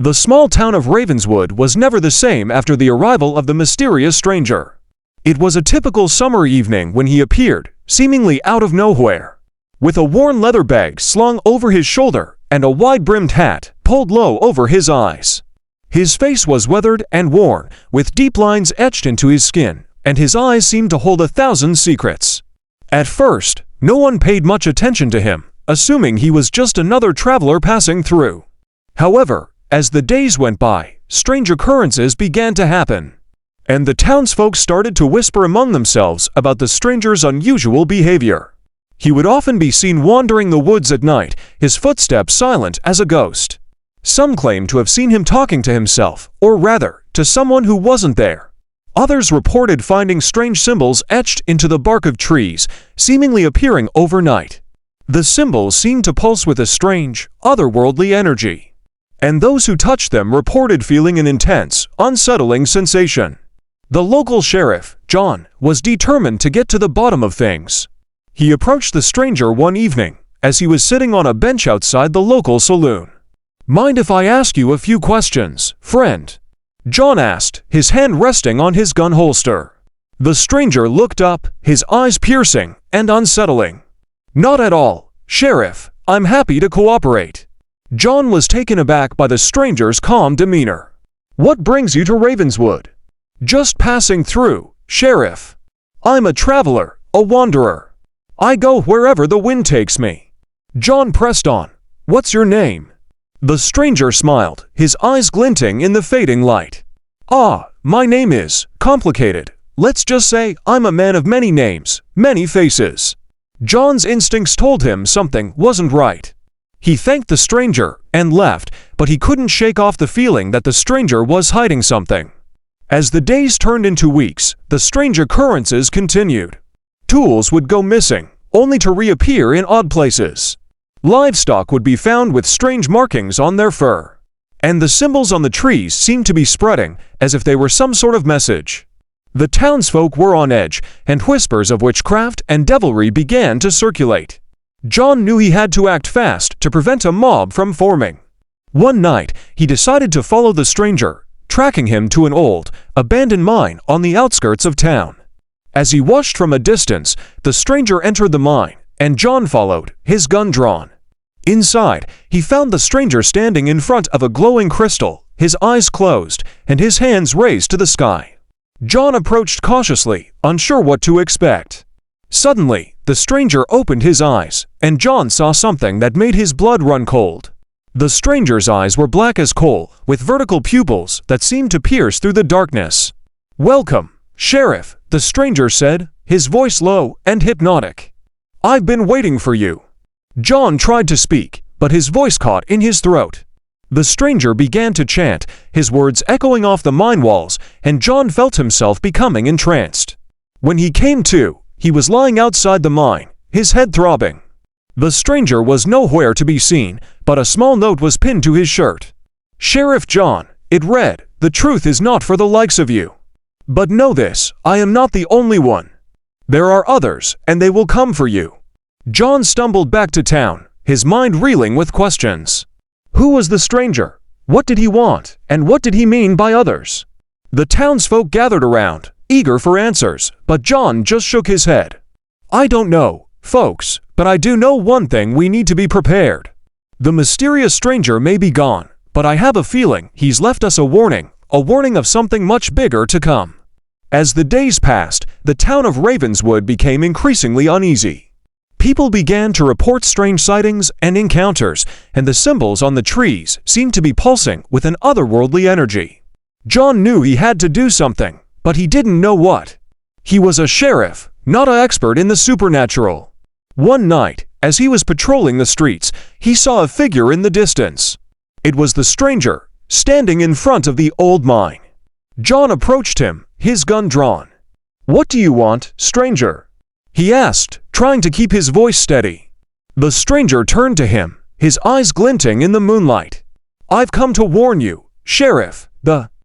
The small town of Ravenswood was never the same after the arrival of the mysterious stranger. It was a typical summer evening when he appeared, seemingly out of nowhere. With a worn leather bag slung over his shoulder and a wide-brimmed hat pulled low over his eyes. His face was weathered and worn, with deep lines etched into his skin, and his eyes seemed to hold 1,000 secrets. At first, no one paid much attention to him, assuming he was just another traveler passing through. However, as the days went by, strange occurrences began to happen, and the townsfolk started to whisper among themselves about the stranger's unusual behavior. He would often be seen wandering the woods at night, his footsteps silent as a ghost. Some claimed to have seen him talking to himself, or rather, to someone who wasn't there. Others reported finding strange symbols etched into the bark of trees, seemingly appearing overnight. The symbols seemed to pulse with a strange, otherworldly energy, and those who touched them reported feeling an intense, unsettling sensation. The local sheriff, John, was determined to get to the bottom of things. He approached the stranger one evening, as he was sitting on a bench outside the local saloon. "Mind if I ask you a few questions, friend?" John asked, his hand resting on his gun holster. The stranger looked up, his eyes piercing and unsettling. "Not at all, Sheriff. I'm happy to cooperate." John was taken aback by the stranger's calm demeanor. "What brings you to Ravenswood?" "Just passing through, Sheriff. I'm a traveler, a wanderer. I go wherever the wind takes me." John pressed on. "What's your name?" The stranger smiled, his eyes glinting in the fading light. "Ah, my name is complicated. Let's just say I'm a man of many names, many faces." John's instincts told him something wasn't right. He thanked the stranger and left, but he couldn't shake off the feeling that the stranger was hiding something. As the days turned into weeks, the strange occurrences continued. Tools would go missing, only to reappear in odd places. Livestock would be found with strange markings on their fur, and the symbols on the trees seemed to be spreading as if they were some sort of message. The townsfolk were on edge, and whispers of witchcraft and devilry began to circulate. John knew he had to act fast to prevent a mob from forming. One night, he decided to follow the stranger, tracking him to an old, abandoned mine on the outskirts of town. As he watched from a distance, the stranger entered the mine, and John followed, his gun drawn. Inside, he found the stranger standing in front of a glowing crystal, his eyes closed, and his hands raised to the sky. John approached cautiously, unsure what to expect. Suddenly, the stranger opened his eyes, and John saw something that made his blood run cold. The stranger's eyes were black as coal, with vertical pupils that seemed to pierce through the darkness. "Welcome, Sheriff," the stranger said, his voice low and hypnotic. "I've been waiting for you." John tried to speak, but his voice caught in his throat. The stranger began to chant, his words echoing off the mine walls, and John felt himself becoming entranced. When he came to, he was lying outside the mine, his head throbbing. The stranger was nowhere to be seen, but a small note was pinned to his shirt. "Sheriff John," it read, "the truth is not for the likes of you. But know this, I am not the only one. There are others, and they will come for you." John stumbled back to town, his mind reeling with questions. Who was the stranger? What did he want? And what did he mean by others? The townsfolk gathered around, eager for answers, but John just shook his head. "I don't know, folks, but I do know one thing: we need to be prepared. The mysterious stranger may be gone, but I have a feeling he's left us a warning of something much bigger to come." As the days passed, the town of Ravenswood became increasingly uneasy. People began to report strange sightings and encounters, and the symbols on the trees seemed to be pulsing with an otherworldly energy. John knew he had to do something, but he didn't know what. He was a sheriff, not an expert in the supernatural. One night, as he was patrolling the streets, he saw a figure in the distance. It was the stranger, standing in front of the old mine. John approached him, his gun drawn. "What do you want, stranger?" he asked, trying to keep his voice steady. The stranger turned to him, his eyes glinting in the moonlight. "I've come to warn you, Sheriff. The